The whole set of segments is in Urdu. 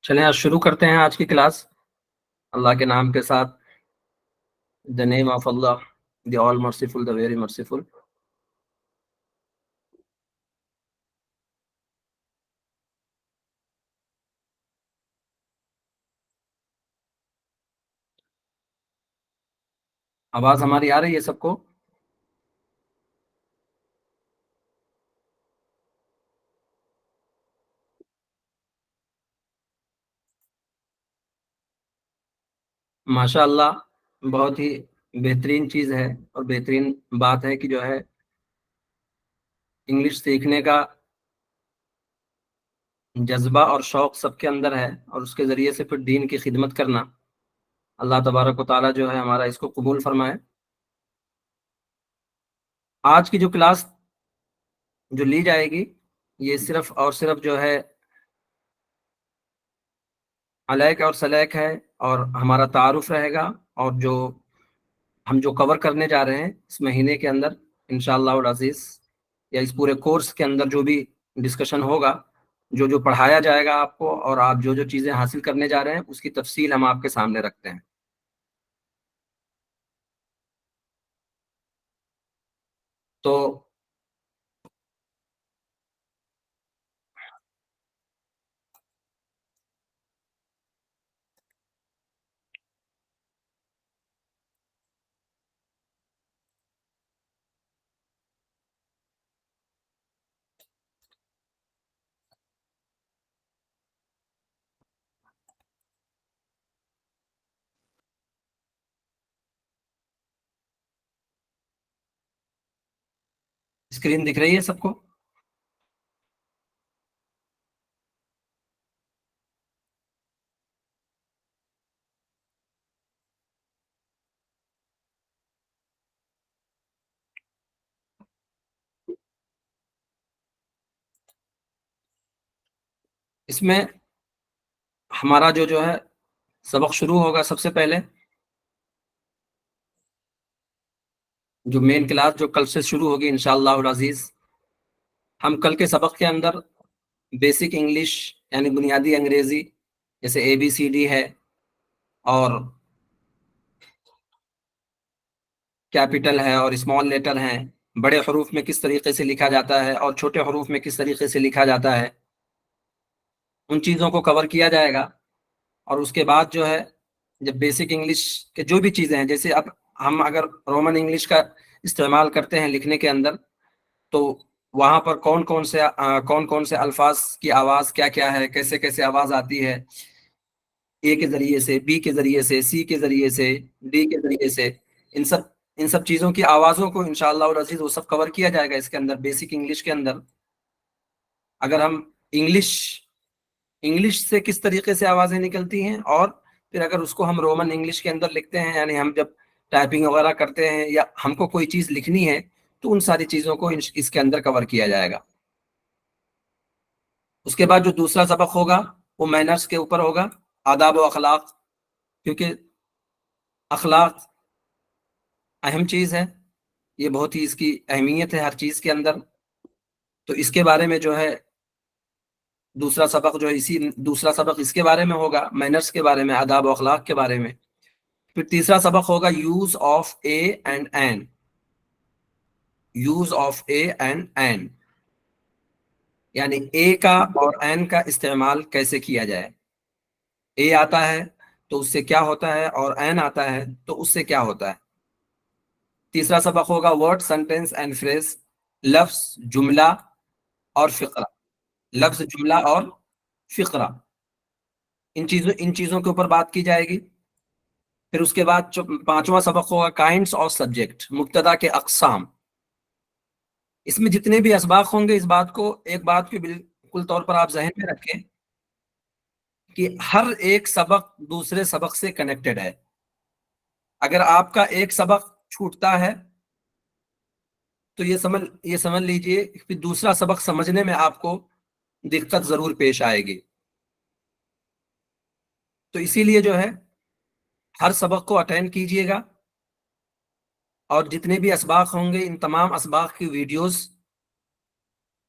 چلیں آج شروع کرتے ہیں آج کی کلاس اللہ کے نام کے ساتھ. the name of Allah, the all merciful, the very merciful. آواز ہماری آ رہی ہے سب کو؟ ماشاء اللہ، بہت ہی بہترین چیز ہے اور بہترین بات ہے کہ جو ہے انگلش سیکھنے کا جذبہ اور شوق سب کے اندر ہے، اور اس کے ذریعے سے پھر دین کی خدمت کرنا. اللہ تبارک و تعالیٰ جو ہے ہمارا اس کو قبول فرمائے. آج کی جو کلاس جو لی جائے گی یہ صرف اور صرف جو ہے علیک اور سلیک ہے، اور ہمارا تعارف رہے گا، اور ہم جو کور کرنے جا رہے ہیں اس مہینے کے اندر انشاءاللہ العزیز، یا اس پورے کورس کے اندر جو بھی ڈسکشن ہوگا، جو پڑھایا جائے گا آپ کو، اور آپ جو چیزیں حاصل کرنے جا رہے ہیں اس کی تفصیل ہم آپ کے سامنے رکھتے ہیں. تو اسکرین دکھ رہی ہے سب کو؟ اس میں ہمارا جو ہے سبق شروع ہوگا. سب سے پہلے جو مین کلاس جو کل سے شروع ہوگی انشاءاللہ العزیز، ہم کل کے سبق کے اندر بیسک انگلش یعنی بنیادی انگریزی جیسے ABCD ہے، اور کیپٹل ہے اور اسمال لیٹر ہیں، بڑے حروف میں کس طریقے سے لکھا جاتا ہے اور چھوٹے حروف میں کس طریقے سے لکھا جاتا ہے، ان چیزوں کو کور کیا جائے گا. اور اس کے بعد جو ہے جب بیسک انگلش کے جو بھی چیزیں ہیں، جیسے اب ہم اگر رومن انگلش کا استعمال کرتے ہیں لکھنے کے اندر، تو وہاں پر کون کون سے الفاظ کی آواز کیا کیا ہے، کیسے کیسے آواز آتی ہے، اے کے ذریعے سے، بی کے ذریعے سے، سی کے ذریعے سے، ڈی کے ذریعے سے، ان سب چیزوں کی آوازوں کو انشاءاللہ العزیز وہ سب کور کیا جائے گا اس کے اندر بیسک انگلش کے اندر. اگر ہم انگلش سے کس طریقے سے آوازیں نکلتی ہیں، اور پھر اگر اس کو ہم رومن انگلش کے اندر لکھتے ہیں، یعنی ہم جب ٹائپنگ وغیرہ کرتے ہیں یا ہم کو کوئی چیز لکھنی ہے، تو ان ساری چیزوں کو اس کے اندر کور کیا جائے گا. اس کے بعد جو دوسرا سبق ہوگا وہ مینرز کے اوپر ہوگا، آداب و اخلاق، کیونکہ اخلاق اہم چیز ہے، یہ بہت ہی اس کی اہمیت ہے ہر چیز کے اندر. تو اس کے بارے میں جو ہے دوسرا سبق اس کے بارے میں ہوگا، مینرز کے بارے میں، آداب و اخلاق کے بارے میں. پھر تیسرا سبق ہوگا use of A and N. Use of A and N یعنی اے کا اور این کا استعمال کیسے کیا جائے. اے آتا ہے تو اس سے کیا ہوتا ہے، اور این آتا ہے تو اس سے کیا ہوتا ہے. تیسرا سبق ہوگا ورڈ، سینٹینس اینڈ فریز، لفظ، جملہ اور فقرہ. لفظ، جملہ اور فقرہ، ان چیزوں کے اوپر بات کی جائے گی. پھر اس کے بعد جو پانچواں سبق ہوگا کائنڈس آف سبجیکٹ، مبتدا کے اقسام. اس میں جتنے بھی اسباق ہوں گے، اس بات کو ایک بات کو بالکل طور پر آپ ذہن میں رکھیں کہ ہر ایک سبق دوسرے سبق سے کنیکٹڈ ہے. اگر آپ کا ایک سبق چھوٹتا ہے تو یہ سمجھ لیجئے کہ دوسرا سبق سمجھنے میں آپ کو دقت ضرور پیش آئے گی. تو اسی لیے جو ہے ہر سبق کو اٹینڈ کیجئے گا، اور جتنے بھی اسباق ہوں گے ان تمام اسباق کی ویڈیوز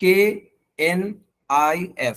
KNIF.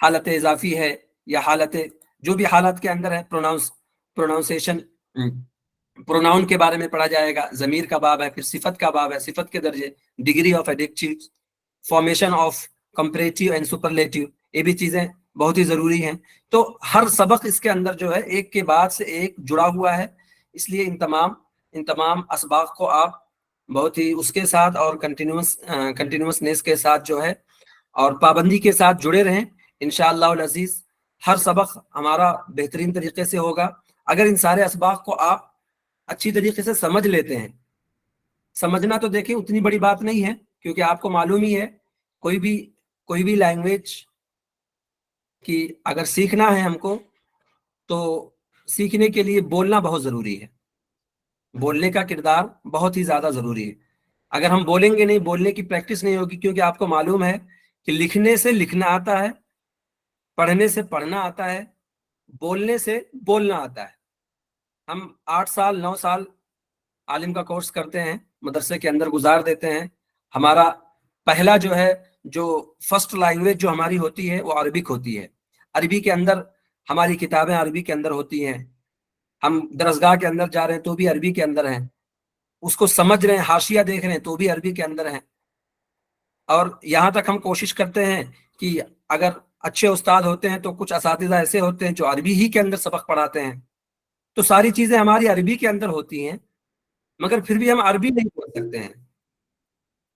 حالت اضافی ہے یا حالت جو بھی حالات کے اندر ہے، پروناؤنسیشن، پروناؤن کے بارے میں پڑھا جائے گا، ضمیر کا باب ہے، پھر صفت کا باب ہے، صفت کے درجے، degree of adjective, formation of comparative and superlative, یہ بھی چیزیں بہت ہی ضروری ہیں۔ تو ہر سبق اس کے اندر جو ہے ایک کے بعد سے ایک جڑا ہوا ہے، اس لیے ان تمام اسباق کو آپ بہت ہی اس کے ساتھ اور کنٹینیوسنیس کے ساتھ جو ہے اور پابندی کے ساتھ جڑے رہیں انشاءاللہ العزیز۔ ہر سبق ہمارا بہترین طریقے سے ہوگا اگر ان سارے اسباق کو آپ اچھی طریقے سے سمجھ لیتے ہیں۔ سمجھنا تو دیکھیں اتنی بڑی بات نہیں ہے، کیونکہ آپ کو معلوم ہی ہے کوئی بھی لینگویج کی اگر سیکھنا ہے ہم کو تو سیکھنے کے لیے بولنا بہت ضروری ہے، بولنے کا کردار بہت ہی زیادہ ضروری ہے۔ اگر ہم بولیں گے نہیں، بولنے کی پریکٹس نہیں ہوگی، کیونکہ آپ کو معلوم ہے کہ لکھنے سے لکھنا آتا ہے، پڑھنے سے پڑھنا آتا ہے، بولنے سے بولنا آتا ہے۔ ہم 8 سال 9 سال عالم کا کورس کرتے ہیں، مدرسے کے اندر گزار دیتے ہیں، ہمارا پہلا جو فرسٹ لینگویج جو ہماری ہوتی ہے وہ عربک ہوتی ہے، عربی کے اندر ہماری کتابیں عربی کے اندر ہوتی ہیں، ہم درسگاہ کے اندر جا رہے ہیں تو بھی عربی کے اندر ہیں، اس کو سمجھ رہے ہیں، حاشیہ دیکھ رہے ہیں تو بھی عربی کے اندر ہیں، اور یہاں تک ہم کوشش کرتے ہیں کہ اگر اچھے استاد ہوتے ہیں تو کچھ اساتذہ ایسے ہوتے ہیں جو عربی ہی کے اندر سبق پڑھاتے ہیں، تو ساری چیزیں ہماری عربی کے اندر ہوتی ہیں، مگر پھر بھی ہم عربی نہیں بول سکتے ہیں۔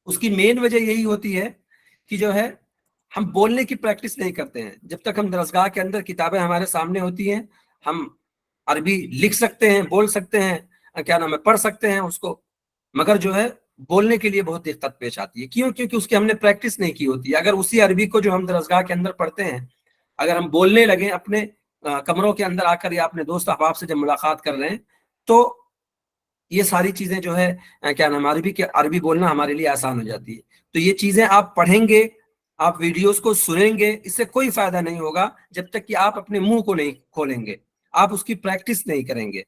اس کی مین وجہ یہی ہوتی ہے کہ جو ہے ہم بولنے کی پریکٹس نہیں کرتے ہیں۔ جب تک ہم درسگاہ کے اندر کتابیں ہمارے سامنے ہوتی ہیں، ہم عربی لکھ سکتے ہیں، بول سکتے ہیں، پڑھ سکتے ہیں اس کو، مگر جو ہے بولنے کے لیے بہت دقت پیش آتی ہے۔ کیوں؟ کیونکہ اس کی ہم نے پریکٹس نہیں کی ہوتی ہے۔ اگر اسی عربی کو جو ہم درسگاہ کے اندر پڑھتے ہیں اگر ہم بولنے لگیں اپنے کمروں کے اندر آ کر یا اپنے دوست احباب سے جب ملاقات کر رہے ہیں، تو یہ ساری چیزیں جو ہے عربی بولنا ہمارے لیے آسان ہو جاتی ہے۔ تو یہ چیزیں آپ پڑھیں گے، آپ ویڈیوز کو سنیں گے، اس سے کوئی فائدہ نہیں ہوگا جب تک کہ آپ اپنے منہ کو نہیں کھولیں گے، آپ اس کی پریکٹس نہیں کریں گے۔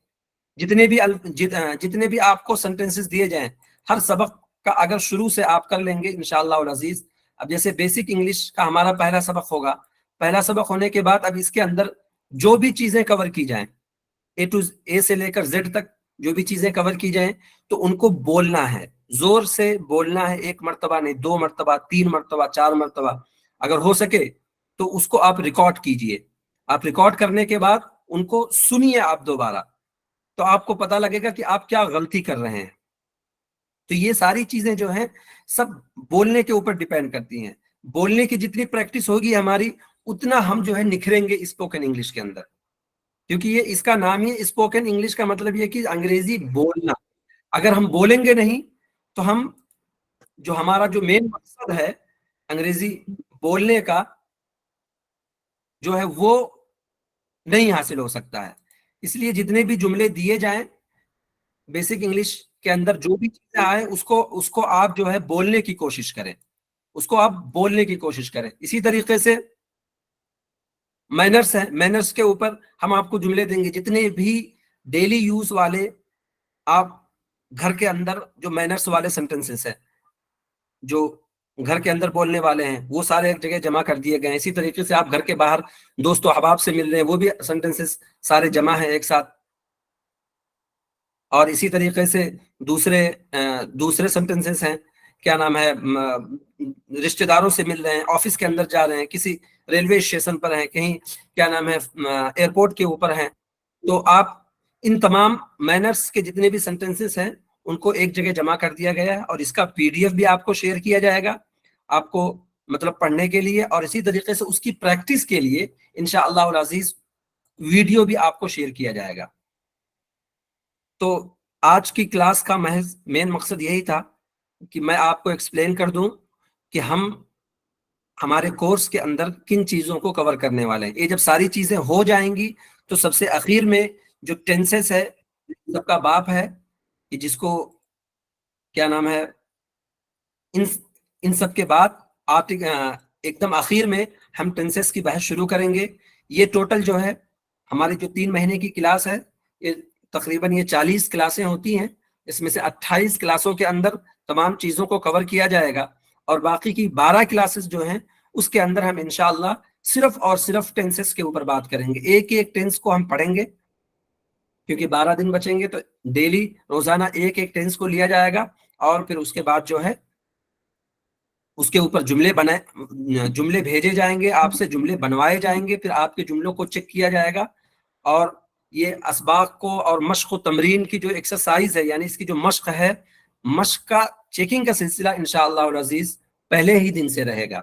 جتنے بھی آپ کو سینٹنسز دیے جائیں، ہر سبق کا اگر شروع سے آپ کر لیں گے انشاءاللہ العزیز، اب جیسے بیسک انگلش کا ہمارا پہلا سبق ہوگا، پہلا سبق ہونے کے بعد اب اس کے اندر جو بھی چیزیں کور کی جائیں، اے سے لے کر زیڈ تک جو بھی چیزیں کور کی جائیں، تو ان کو بولنا ہے، زور سے بولنا ہے، 1 مرتبہ نہیں، 2 مرتبہ، 3 مرتبہ، 4 مرتبہ، اگر ہو سکے تو اس کو آپ ریکارڈ کیجئے۔ آپ ریکارڈ کرنے کے بعد ان کو سنیے آپ دوبارہ، تو آپ کو پتہ لگے گا کہ آپ کیا غلطی کر رہے ہیں۔ تو یہ ساری چیزیں جو ہیں سب بولنے کے اوپر ڈیپینڈ کرتی ہیں۔ بولنے کی جتنی پریکٹس ہوگی ہماری، اتنا ہم جو ہے نکھریں گے اسپوکن انگلش کے اندر، کیونکہ یہ اس کا نام ہی اسپوکن انگلش کا مطلب یہ کہ انگریزی بولنا۔ اگر ہم بولیں گے نہیں تو ہمارا جو مین مقصد ہے انگریزی بولنے کا جو ہے وہ نہیں حاصل ہو سکتا ہے۔ اس لیے جتنے بھی جملے دیے جائیں بیسک انگلش کے اندر، جو بھی چیزیں آئیں، اس کو آپ جو ہے بولنے کی کوشش کریں، اس کو آپ بولنے کی کوشش کریں۔ اسی طریقے سے مینرز ہیں، مینرز کے اوپر ہم آپ کو جملے دیں گے، جتنے بھی ڈیلی یوز والے آپ گھر کے اندر جو مینرز والے سینٹنسز ہیں، جو گھر کے اندر بولنے والے ہیں، وہ سارے ایک جگہ جمع کر دیے گئے ہیں۔ اسی طریقے سے آپ گھر کے باہر دوست و احباب سے مل رہے ہیں، وہ بھی سینٹنسز سارے جمع ہیں ایک ساتھ۔ اور اسی طریقے سے دوسرے سینٹنسز ہیں، رشتہ داروں سے مل رہے ہیں، آفس کے اندر جا رہے ہیں، کسی ریلوے اسٹیشن پر ہیں، کہیں ایئرپورٹ کے اوپر ہیں، تو آپ ان تمام مینرز کے جتنے بھی سینٹنسز ہیں ان کو ایک جگہ جمع کر دیا گیا ہے، اور اس کا PDF بھی آپ کو شیئر کیا جائے گا آپ کو مطلب پڑھنے کے لیے، اور اسی طریقے سے اس کی پریکٹس کے لیے انشاءاللہ العزیز ویڈیو بھی آپ کو شیئر کیا جائے گا۔ تو آج کی کلاس کا محض مین مقصد یہی تھا کہ میں آپ کو ایکسپلین کر دوں کہ ہمارے کورس کے اندر کن چیزوں کو کور کرنے والے ہیں۔ یہ جب ساری چیزیں ہو جائیں گی تو سب سے اخیر میں جو ٹینسز ہے سب کا باپ ہے، کہ جس کو ان سب کے بعد ایک دم اخیر میں ہم ٹینسز کی بحث شروع کریں گے۔ یہ ٹوٹل جو ہے ہماری جو 3 مہینے کی کلاس ہے، یہ تقریباً 40 کلاسیں ہوتی ہیں، اس میں سے 28 کلاسوں کے اندر تمام چیزوں کو کور کیا جائے گا، اور باقی کی 12 کلاسز جو ہیں اس کے اندر ہم انشاءاللہ صرف اور صرف ٹینسز کے اوپر بات کریں گے. ایک ایک ٹینس کو ہم پڑھیں گے کیونکہ 12 دن بچیں گے, تو ڈیلی روزانہ ایک ایک ٹینس کو لیا جائے گا, اور پھر اس کے بعد جو ہے اس کے اوپر جملے بھیجے جائیں گے, آپ سے جملے بنوائے جائیں گے, پھر آپ کے جملوں کو چیک کیا جائے گا. اور یہ اسباق کو اور مشق و تمرین کی جو ایکسرسائز ہے, یعنی اس کی جو مشق ہے, مشق کا چیکنگ کا سلسلہ انشاءاللہ العزیز پہلے ہی دن سے رہے گا.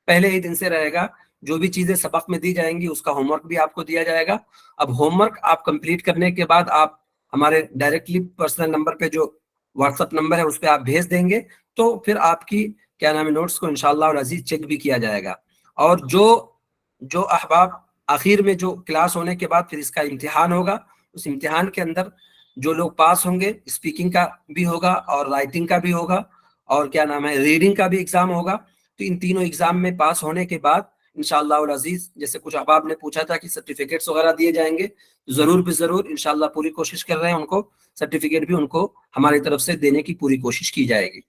پہلے ہی دن سے رہے گا. جو بھی چیزیں سبق میں دی جائیں گی اس کا ہوم ورک بھی آپ کو دیا جائے گا. اب ہوم ورک آپ کمپلیٹ کرنے کے بعد آپ ہمارے ڈائریکٹلی پرسنل نمبر پہ جو واٹس ایپ نمبر ہے اس پہ آپ بھیج دیں گے, تو پھر آپ کی کیا نام ہے نوٹس کو انشاءاللہ العزیز چیک بھی کیا جائے گا. اور جو احباب آخر میں جو کلاس ہونے کے بعد پھر اس کا امتحان ہوگا, اس امتحان کے اندر جو لوگ پاس ہوں گے, اسپیکنگ کا بھی ہوگا اور رائٹنگ کا بھی ہوگا اور کیا نام ہے ریڈنگ کا بھی ایگزام ہوگا. تو ان تینوں ایگزام میں پاس ہونے کے بعد انشاءاللہ العزیز, جیسے کچھ احباب نے پوچھا تھا کہ سرٹیفکیٹس وغیرہ دیے جائیں گے, ضرور بھی ضرور انشاءاللہ پوری کوشش کر رہے ہیں, ان کو سرٹیفکیٹ بھی ان کو ہماری طرف سے دینے کی پوری کوشش کی جائے گی.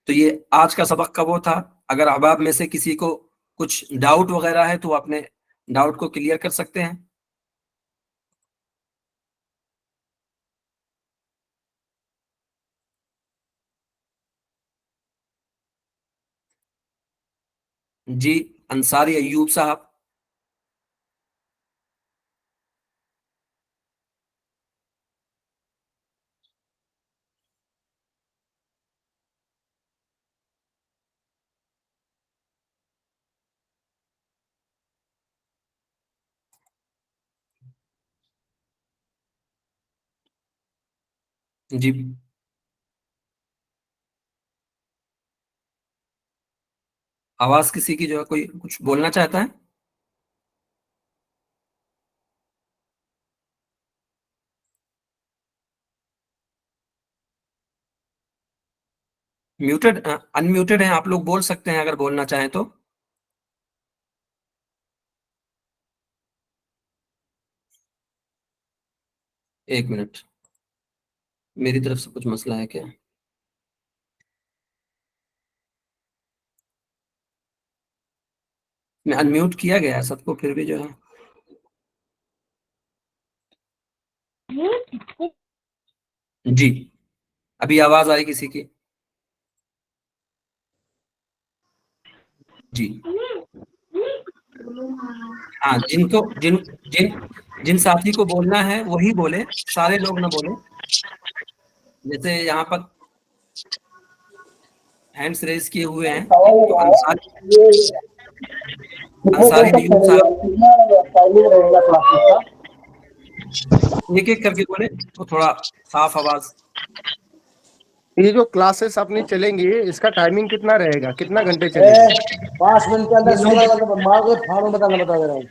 تو یہ آج کا سبق کا وہ تھا. اگر احباب میں سے کسی کو کچھ ڈاؤٹ وغیرہ ہے تو اپنے ڈاؤٹ کو کلیئر کر سکتے ہیں. جی انصاری ایوب صاحب. جی آواز کسی کی جو ہے کوئی کچھ بولنا چاہتا ہے؟ میوٹڈ ان میوٹڈ ہیں آپ لوگ, بول سکتے ہیں اگر بولنا چاہیں تو. ایک منٹ, میری طرف سے کچھ مسئلہ ہے کیا؟ میں ان میوٹ کیا گیا ہے سب کو, پھر بھی جو ہے جی ابھی آواز آئی کسی کی؟ جی ہاں, جن ساتھی کو بولنا ہے وہی بولے, سارے لوگ نہ بولے. جیسے یہاں پر ہینڈس ریز کیے ہوئے ہیں, تو انصاری ایوب صاحب ایک ایک کر کے بولے تو تھوڑا صاف آواز. یہ جو کلاسز اپنی چلیں گی اس کا ٹائمنگ کتنا رہے گا, کتنا گھنٹے چلے گی؟ 5 منٹ کے اندر مار کے فارم بتا دے رہا ہوں.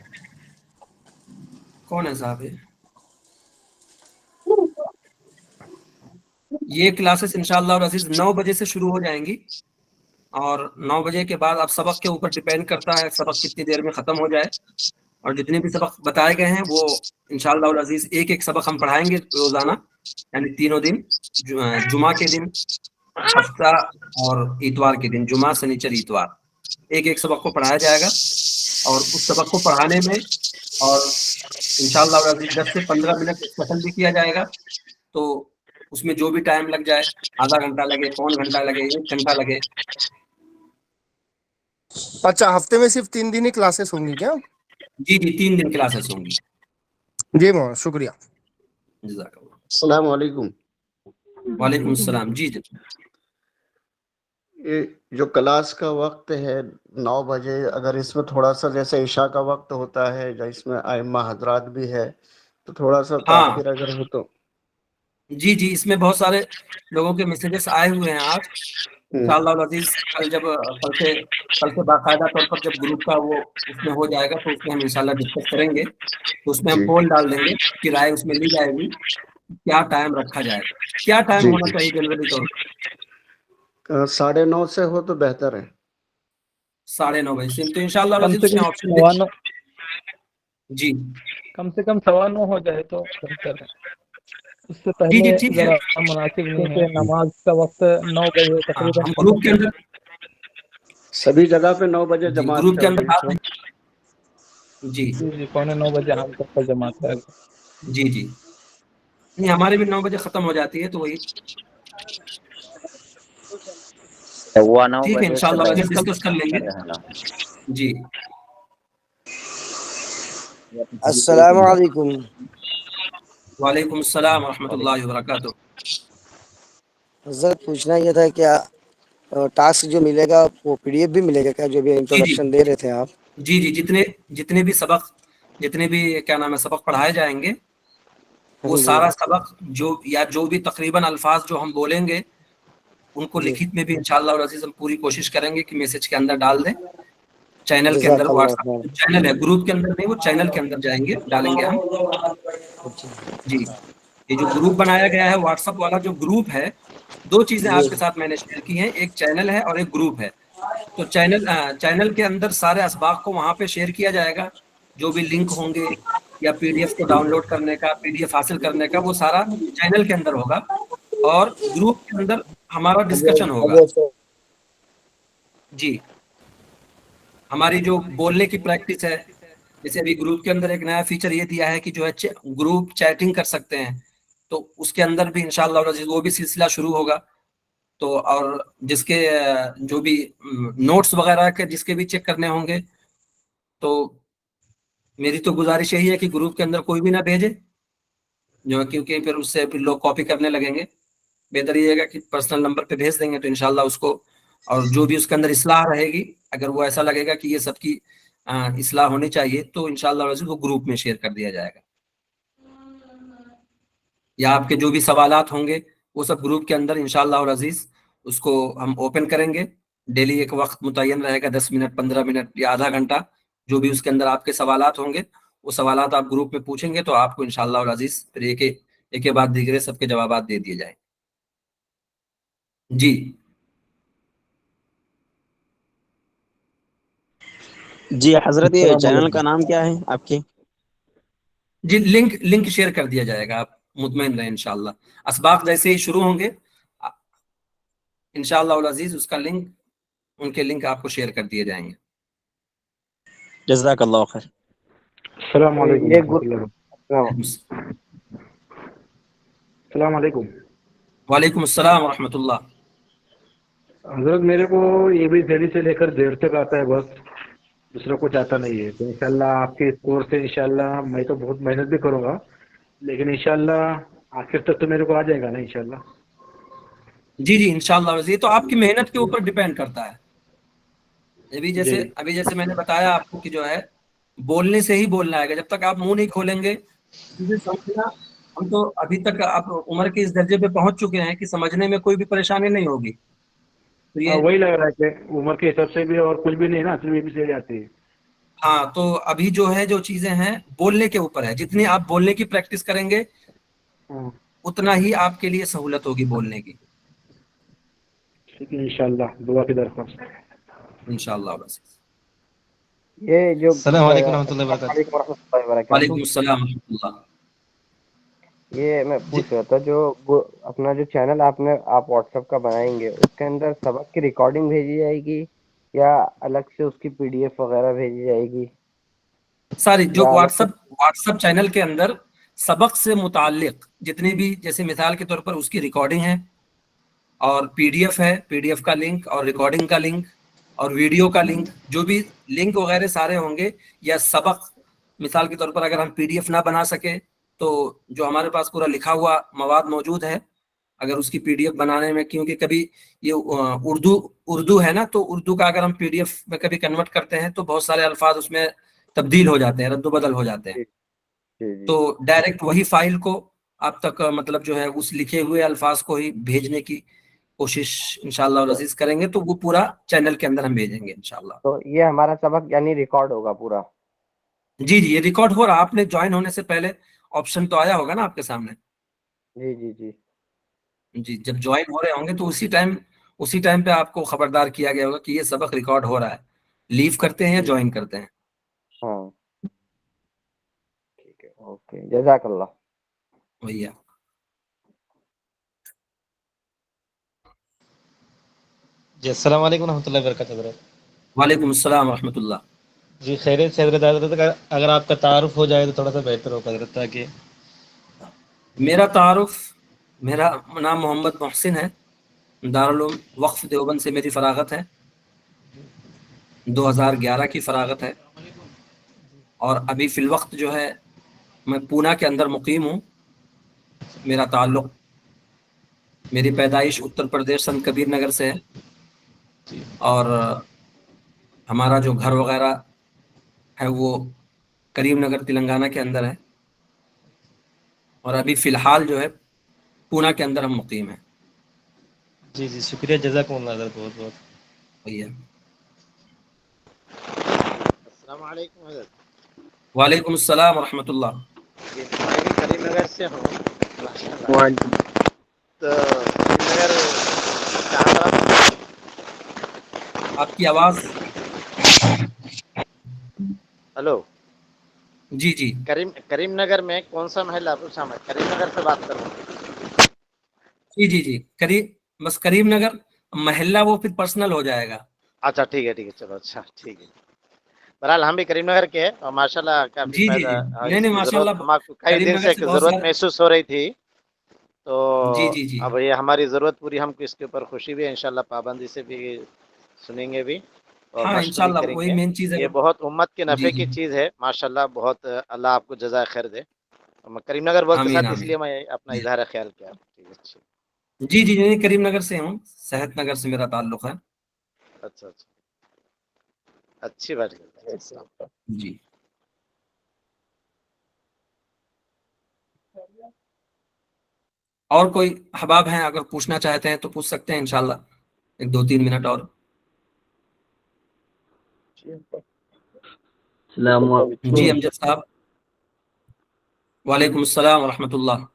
کون ہے صاحب؟ یہ کلاسز انشاءاللہ العزیز 9 بجے سے شروع ہو جائیں گی, اور 9 بجے کے بعد اب سبق کے اوپر ڈیپینڈ کرتا ہے سبق کتنی دیر میں ختم ہو جائے. اور جتنے بھی سبق بتائے گئے ہیں وہ انشاءاللہ العزیز ایک ایک سبق ہم پڑھائیں گے روزانہ, یعنی تینوں دن, جمعہ کے دن, ہفتہ اور اتوار کے دن, جمعہ سنیچر اتوار, ایک ایک سبق کو پڑھایا جائے گا. اور اس سبق کو پڑھانے میں اور انشاءاللہ العزیز 10 سے 15 منٹ ڈسکشن بھی کیا جائے گا. تو اس میں جو بھی ٹائم لگ جائے, آدھا گھنٹہ لگے, پون گھنٹہ لگے, 1 گھنٹہ لگے. اچھا, ہفتے میں صرف 3 دن ہی کلاسز ہوں گی کیا؟ جی 3 دن کلاسز ہوں گی. جی شکریہ. جزاک اللہ. السلام علیکم. وعلیکم السلام. جی یہ جو کلاس کا وقت ہے 9 بجے, اگر اس میں تھوڑا سا جیسے عشاء کا وقت ہوتا ہے, یا اس میں ائمہ حضرات بھی ہے, تو تھوڑا سا ہاں تاخیر اگر ہو تو. جی اس میں بہت سارے لوگوں کے میسیجز آئے ہوئے ہیں آج. انشاءاللہ العزیز کل سے باقاعدہ طور پر جب گروپ کا وہ اس میں ہو جائے گا تو اس میں ہم انشاءاللہ ڈسکس کریں گے. تو اس میں ہم جی پول ڈال دیں گے کہ رائے اس میں لی جائے گی, کیا ٹائم رکھا جائے, کیا ٹائم جی ہونا چاہیے جنرلی طور پر. 9:30 سے ہو تو بہتر ہے. 9:30 بجے سے, تو انشاءاللہ کم العزیز سے اس میں کم آپشن دے. 9:15 جی کم سے کم 9:15 ہو جائے تو بہتر ہے. اس سے جی پہلے ٹھیک ہے. ذرا مناسب نہیں ہے, نماز کا وقت 9 بجے تقریباً ہم گروپ ختم کے ہو. اندر سبھی جگہ پہ 9 بجے جی جماعت گروپ کے کر اندر دیں. بات نہیں. جی جی جی 8:45 ہم تک کا جماعت ہے. جی جی نہیں ہماری بھی 9 بجے ختم ہو جاتی ہے تو وہی ہوا 9 ٹھیک ہے بجے سے انشاءاللہ ویسے ڈسکس کر لیں گے. جی السلام علیکم. وعلیکم السلام ورحمۃ اللہ وبرکاتہ. حضرت پوچھنا یہ تھا کیا ٹاسک جو ملے گا وہ پی ڈی ایف بھی ملے گا کیا، جو بھی جی جی انٹروڈکشن دے رہے تھے آپ؟ جی جی جتنے بھی سبق، جتنے بھی کیا نام ہے سبق پڑھائے جائیں گے، وہ جی سارا سبق جو بھی تقریباً الفاظ جو ہم بولیں گے ان کو جی لکھت میں بھی انشاءاللہ اور عزیز ہم پوری کوشش کریں گے کہ میسج کے اندر ڈال دیں. چینل کے اندر جزاک اللہ واٹس خیر. ایپ چینل ہے، گروپ کے اندر نہیں، وہ چینل کے اندر جائیں گے ڈالیں گے ہم. جی یہ جو گروپ بنایا گیا ہے واٹس ایپ والا جو گروپ ہے، دو چیزیں جی آپ کے ساتھ میں نے شیئر کی ہیں، ایک چینل ہے اور ایک گروپ ہے. تو چینل کے اندر سارے اسباق کو وہاں پہ شیئر کیا جائے گا، جو بھی لنک ہوں گے یا پی ڈی ایف کو ڈاؤن لوڈ کرنے کا، پی ڈی ایف حاصل کرنے کا، وہ سارا چینل کے اندر ہوگا. اور گروپ کے اندر ہمارا ڈسکشن ہوگا. جی ہماری جو بولنے کی پریکٹس ہے، جیسے ابھی گروپ کے اندر ایک نیا فیچر یہ دیا ہے کہ جو ہے گروپ چیٹنگ کر سکتے ہیں، تو اس کے اندر بھی انشاءاللہ وہ بھی سلسلہ شروع ہوگا. تو اور جس کے جو بھی نوٹس وغیرہ کے جس کے بھی چیک کرنے ہوں گے، تو میری تو گزارش یہی ہے کہ گروپ کے اندر کوئی بھی نہ بھیجے، جو کیونکہ پھر اس سے پھر لوگ کاپی کرنے لگیں گے. بہتر یہ ہے کہ پرسنل نمبر پہ بھیج دیں گے تو انشاءاللہ اس کو، اور جو بھی اس کے اندر اصلاح رہے گی، اگر وہ ایسا لگے گا کہ یہ سب کی اصلاح ہونی چاہیے تو انشاءاللہ وہ گروپ میں شیئر کر دیا جائے گا. یا آپ کے جو بھی سوالات ہوں گے وہ سب گروپ کے اندر انشاءاللہ اور عزیز اس کو ہم اوپن کریں گے. ڈیلی ایک وقت متعین رہے گا، 10 منٹ 15 منٹ یا آدھا گھنٹہ، جو بھی اس کے اندر آپ کے سوالات ہوں گے وہ سوالات آپ گروپ میں پوچھیں گے تو آپ کو انشاءاللہ اور عزیز پھر ایک کے بعد دیگرے سب کے جوابات دے دیے جائیں. جی جی حضرت یہ السلام چینل علیکم. کا نام کیا ہے آپ کے؟ جی لنک شیئر کر دیا جائے گا، آپ مطمئن رہیں انشاءاللہ. اسباق جیسے ہی شروع ہوں گے انشاءاللہ العزیز اس کا لنک، ان کے لنک آپ کو شیئر کر دیے جائیں گے. جزاک اللہ خیر. السلام علیکم یہ ورحمۃ اللہ. السلام علیکم. وعلیکم السلام ورحمۃ اللہ. حضرت میرے کو یہ بھی دہلی سے لے کر دیر تک آتا ہے بس، دوسرا کچھ آتا نہیں ہے. تو انشاءاللہ آپ کے اس کورس سے انشاءاللہ میں تو بہت محنت بھی کروں گا، لیکن انشاءاللہ آخر تک تو میرے کو آ جائے گا نا انشاءاللہ. جی جی انشاءاللہ یہ تو آپ کی محنت کے اوپر ڈیپینڈ کرتا ہے. جی ابھی جیسے میں نے بتایا آپ کو کہ جو ہے بولنے سے ہی بولنا ہے گا، جب تک آپ منہ نہیں کھولیں گے چیزیں سمجھنا. ہم تو ابھی تک آپ عمر کے اس درجے پہ پہنچ چکے ہیں کہ سمجھنے میں کوئی بھی پریشانی نہیں ہوگی. تو ہاں یہ وہی لگ رہا ہے کہ عمر کے حساب سے بھی اور کچھ بھی نہیں نا، اصل میں بھی سے جاتی ہے. ہاں تو ابھی جو ہے جو چیزیں ہیں بولنے کے اوپر ہے، جتنی آپ بولنے کی پریکٹس کریں گے ہاں اتنا ہی آپ کے لیے سہولت ہوگی بولنے کی. ٹھیک ہے انشاءاللہ، دعا کی درخواست. انشاءاللہ بس. یہ جو السلام علیکم ورحمۃ اللہ السلام وبرکاتہ. علیکم ورحمۃ اللہ وبرکاتہ. وعلیکم السلام ورحمۃ اللہ. یہ میں جی پوچھ رہا تھا جو اپنا جو چینل آپ واٹس ایپ کا بنائیں گے، اس کے اندر سبق کی ریکارڈنگ بھیجی جائے گی یا الگ سے اس کی پی ڈی ایف وغیرہ بھیجی جائے گی ساری جو یا الگ واٹس سے؟ ایپ چینل کے اندر سبق سے متعلق جتنی بھی، جیسے مثال کے طور پر اس کی ریکارڈنگ ہے اور پی ڈی ایف ہے، پی ڈی ایف کا لنک اور ریکارڈنگ کا لنک اور ویڈیو کا لنک، جو بھی لنک وغیرہ سارے ہوں گے. یا سبق مثال کے طور پر اگر ہم پی ڈی ایف نہ بنا سکے تو جو ہمارے پاس پورا لکھا ہوا مواد موجود ہے، اگر اس کی پی ڈی ایف بنانے میں، کیونکہ کبھی یہ اردو ہے نا، تو اردو کا اگر ہم پی ڈی ایف میں کبھی کنورٹ کرتے ہیں تو بہت سارے الفاظ اس میں تبدیل ہو جاتے ہیں، رد و بدل ہو جاتے ہیں. جی جی جی. تو ڈائریکٹ وہی فائل کو آپ تک مطلب جو ہے اس لکھے ہوئے الفاظ کو ہی بھیجنے کی کوشش انشاءاللہ تو عزیز کریں گے، تو وہ پورا چینل کے اندر ہم بھیجیں گے انشاءاللہ. تو یہ ہمارا سبق یعنی ریکارڈ ہوگا پورا؟ جی جی یہ ریکارڈ ہو رہا، آپ نے جوائن ہونے سے پہلے آپشن تو آیا ہوگا نا آپ کے سامنے. جی جی جی. جی جب جوائن ہو رہے ہوں گے تو اسی ٹائم پہ آپ کو خبردار کیا گیا ہوگا کہ یہ سبق ریکارڈ ہو رہا ہے، لیو کرتے ہیں یا ٹھیک. جوائن کرتے ہیں. ہاں ٹھیک ہے، اوکے، جزاک اللہ. بھیا جی السلام علیکم ورحمۃ اللہ وبرکاتہ حضرت. وعلیکم السلام ورحمۃ اللہ. جی خیریت سے حضرت اگر آپ کا تعارف ہو جائے تو تھوڑا سا بہتر ہوگا حضرت تاکہ میرا تعارف، میرا نام محمد محسن ہے، دارالعلوم وقف دیوبند سے میری فراغت ہے، 2011 کی فراغت ہے، اور ابھی فی الوقت جو ہے میں پونا کے اندر مقیم ہوں۔ میرا تعلق، میری پیدائش اتر پردیش سنت کبیر نگر سے ہے، اور ہمارا جو گھر وغیرہ ہے وہ کریم نگر تلنگانہ کے اندر ہے، اور ابھی فی الحال جو ہے پونا کے اندر ہم مقیم ہیں۔ جی جی شکریہ، جزاکم اللہ حضرت بہت بہت۔ وہی ہے۔ السلام علیکم حضرت۔ وعلیکم السلام ورحمۃ اللہ۔ جی میں بھی کریم نگر سے ہوں ماشاء اللہ۔ وعلیکم تو کریم نگر کہاں طرف؟ آپ کی آواز، ہلو، جی جی کریم نگر میں کون سا محلہ پوچھا؟ میں کریم نگر سے بات کر رہا ہوں۔ جی جی جی بس کریم نگر محلہ وہ پھر پرسنل ہو جائے گا۔ اچھا ٹھیک ہے چلو، اچھا ٹھیک ہے۔ بہرحال ہم بھی کریم نگر کے ہیں اور ماشاء اللہ کافی جی جی فائدہ، جی، نہیں اس نہیں کی ماشاء ضرورت اللہ، ہم آپ کو کئی کریم دن نگر سے سے بہت ضرورت سارے، محسوس ہو رہی تھی، تو جی جی جی اب یہ ہماری ضرورت پوری، ہم کو اس کے اوپر خوشی بھی ہے، انشاءاللہ پابندی سے بھی سنیں گے بھی اور ہاں مشق بھی انشاءاللہ کریں وہی گے۔ مین چیز ہے۔ یہ بہت امت کے جی نفع جی کی چیز ہے ماشاءاللہ، بہت اللہ آپ کو جزائے خیر دے۔ میں کریم نگر بولتے آمین ساتھ اس آمین۔ لیے میں اپنا اظہار خیال کیا۔ ٹھیک ہے، جی جی جی، کریم نگر سے ہوں، صحت نگر سے میرا تعلق ہے۔ اچھا اچھی بات ہے۔ السلام۔ جی اور کوئی احباب ہیں اگر پوچھنا چاہتے ہیں تو پوچھ سکتے ہیں انشاءاللہ، ایک 2-3 منٹ اور۔ السلام علیکم۔ جی امجد صاحب، وعلیکم السلام ورحمۃ اللہ۔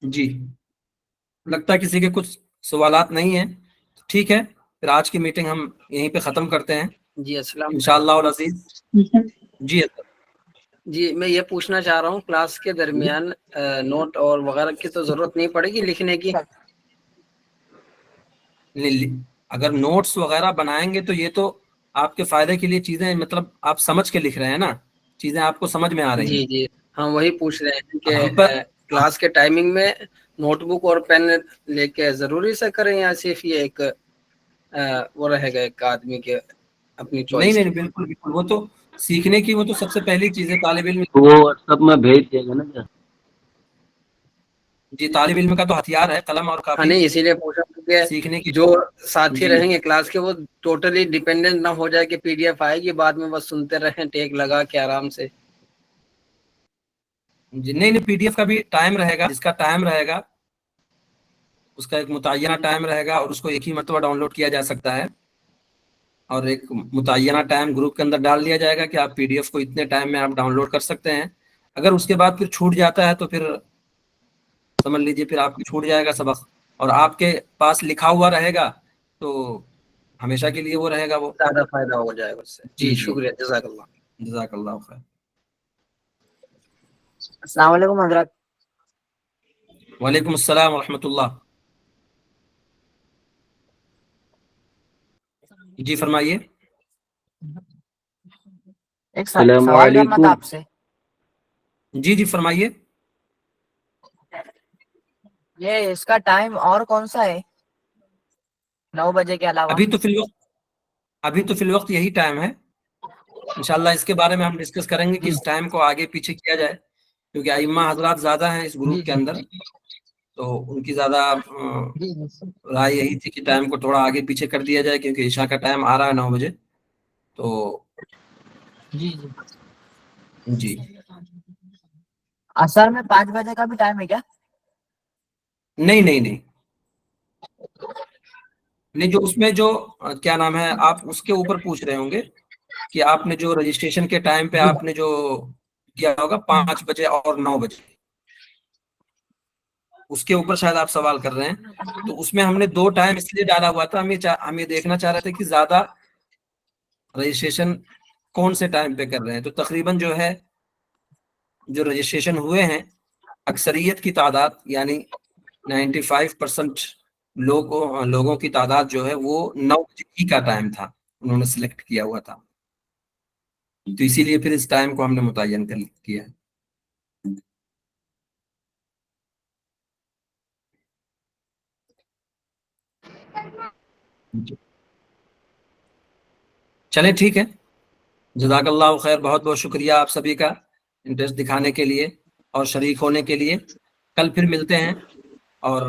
جی لگتا ہے کسی کے کچھ سوالات نہیں ہیں، ٹھیک ہے، پھر آج کی میٹنگ ہم یہیں پہ ختم کرتے ہیں جی السلام انشاءاللہ العزیز۔ جی جی میں یہ پوچھنا چاہ رہا ہوں، کلاس کے درمیان نوٹ اور وغیرہ کی تو ضرورت نہیں پڑے گی لکھنے کی؟ اگر نوٹس وغیرہ بنائیں گے تو یہ تو آپ کے فائدے کے لیے چیزیں، مطلب آپ سمجھ کے لکھ رہے ہیں نا، چیزیں آپ کو سمجھ میں آ رہی جی ہیں۔ جی ہم وہی پوچھ رہے ہیں اب کہ ہم پر کلاس کے ٹائمنگ میں نوٹ بک اور پین لے کے ضروری سے کریں، یا صرف یہ ایک وہ رہے گا ایک آدمی کے اپنی نہیں چوائس نہیں کی؟ بالکل بالکل، وہ تو سیکھنے کی، وہ تو سب سے پہلی چیز ہے طالب علم۔ وہ واٹس ایپ میں بھیج دے گا نا کیا؟ جی طالب علم کا تو ہتھیار ہے قلم اور ہاں کاپی، نہیں، اسی لیے پوچھا کہ سیکھنے کی۔ جو ساتھی جی رہیں گے کلاس کے وہ ٹوٹلی ڈیپینڈنٹ نہ ہو جائے کہ پی ڈی ایف آئے گی بعد میں بس سنتے رہیں ٹیک لگا کے آرام سے۔ جی نہیں، پی ڈی ایف کا بھی ٹائم رہے گا، جس کا ٹائم رہے گا اس کا ایک متعینہ ٹائم رہے گا، اور اس کو ایک ہی مرتبہ ڈاؤن لوڈ کیا جا سکتا ہے، اور ایک متعینہ ٹائم گروپ کے اندر ڈال دیا جائے گا کہ آپ پی ڈی ایف کو اتنے ٹائم میں آپ ڈاؤن لوڈ کر سکتے ہیں۔ اگر اس کے بعد پھر چھوٹ جاتا ہے تو پھر سمجھ لیجیے پھر آپ کی چھوٹ جائے گا سبق، اور آپ کے پاس لکھا ہوا رہے گا تو ہمیشہ کے لیے وہ رہے گا وہ۔ زیادہ فائدہ ہو جائے گا اس سے۔ جی جی جی شکریہ، جزاک اللہ۔ جزاک اللہ خیر۔ السلام علیکم حضرت۔ وعلیکم السلام ورحمۃ اللہ۔ جی فرمائیے۔ ایک السلام سوال کرنا تھا علیکم۔ آپ سے۔ جی جی فرمائیے۔ یہ اس کا ٹائم اور کون سا ہے 9 بجے کے علاوہ؟ ابھی تو فی الوقت یہی ٹائم ہے، انشاءاللہ اس کے بارے میں ہم ڈسکس کریں گے کہ اس ٹائم کو آگے پیچھے کیا جائے، کیونکہ ائمہ حضرات زیادہ ہیں اس گروپ کے اندر، تو ان کی زیادہ رائے یہی تھی کہ ٹائم کو تھوڑا آگے پیچھے کر دیا جائے، کیونکہ عشاء کا ٹائم آ رہا ہے 9 بجے۔ تو جی جی اثر میں 5 بجے کا بھی ٹائم ہے کیا؟ نہیں نہیں نہیں نہیں، جو اس میں جو کیا نام ہے، آپ اس کے اوپر پوچھ رہے ہوں گے کہ آپ نے جو رجسٹریشن کے ٹائم پہ آپ نے جو کیا ہوگا 5 بجے اور 9 بجے۔ اس کے اوپر شاید آپ سوال کر رہے ہیں. تو اس میں ہم نے 2 ٹائم اس لیے ڈالا ہوا تھا, ہم یہ دیکھنا چاہ رہے تھے کہ زیادہ رجسٹریشن کون سے ٹائم پہ کر رہے ہیں. تو تقریباً جو ہے جو رجسٹریشن ہوئے ہیں اکثریت کی تعداد یعنی 95% لوگوں کی تعداد جو ہے وہ 9 بجے کا ٹائم تھا, انہوں نے سلیکٹ کیا ہوا تھا. تو اسی لیے پھر اس ٹائم کو ہم نے متعین کیا ہے. چلیں ٹھیک ہے, جزاک اللہ خیر. بہت بہت شکریہ آپ سبھی کا انٹرسٹ دکھانے کے لیے اور شریک ہونے کے لیے. کل پھر ملتے ہیں اور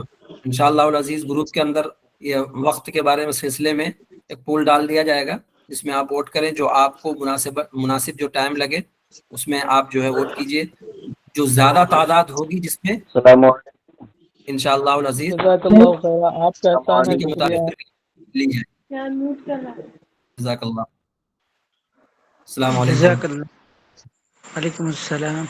انشاءاللہ العزیز گروپ کے اندر یہ وقت کے بارے میں سلسلے میں ایک پول ڈال دیا جائے گا جس میں آپ ووٹ کریں, جو آپ کو مناسب جو ٹائم لگے اس میں آپ جو ہے ووٹ کیجئے. جو زیادہ تعداد ہوگی جس میں السلام علیکم. انشاءاللہ العزیز جزاک اللہ خیر. آپ کا احسان ہے, کے شکریہ. مطابق لی جائے. جزاک اللہ. السلام علیکم. جزاک اللہ. وعلیکم السلام.